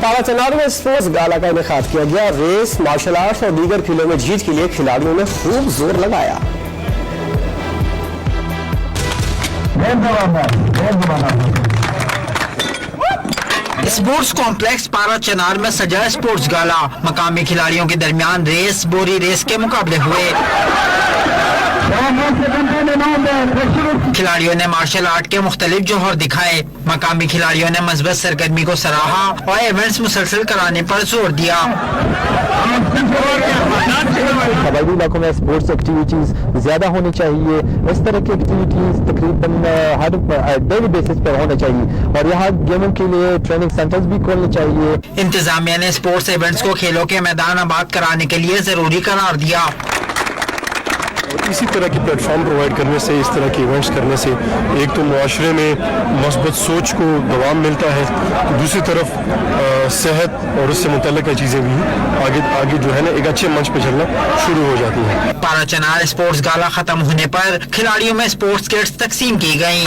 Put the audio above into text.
पारा चनार में स्पोर्ट्स गाला का इनेकाद किया गया। रेस, मार्शल आर्ट्स और दीगर खेलों में जीत के लिए खिलाड़ियों ने खूब जोर लगाया। स्पोर्ट्स कॉम्प्लेक्स पारा चनार में सजा स्पोर्ट्स गाला। मकामी खिलाड़ियों के दरमियान रेस, बोरी रेस के मुकाबले हुए। खिलाड़ियों ने मार्शल आर्ट के मुख्तलिफ जौहर दिखाए। मकामी खिलाड़ियों ने मस्बत सरगर्मी को सराहा और इवेंट्स मुसलसल कराने पर जोर दिया। कबायली इलाकों में स्पोर्ट्स एक्टिविटीज़ ज़्यादा होनी चाहिए। इस तरह की एक्टिविटीज़ तकरीबन हर डेली बेसिस पर होना चाहिए और यहाँ गेमों के लिए ट्रेनिंग सेंटर्स भी खोलने चाहिए। इंतजामिया ने स्पोर्ट्स इवेंट्स को खेलों के मैदान आबाद कराने के लिए जरूरी करार दिया। इसी तरह की प्लेटफॉर्म प्रोवाइड करने से, इस तरह के इवेंट्स करने से एक तो मुआशरे में मस्बत सोच को दवाम मिलता है, दूसरी तरफ सेहत और उससे मुतल्लिक़ चीज़ें भी आगे जो है ना एक अच्छे मंच पर चलना शुरू हो जाती हैं। पारा चनार स्पोर्ट्स गाला खत्म होने पर खिलाड़ियों में स्पोर्ट्स किट्स तकसीम की गई।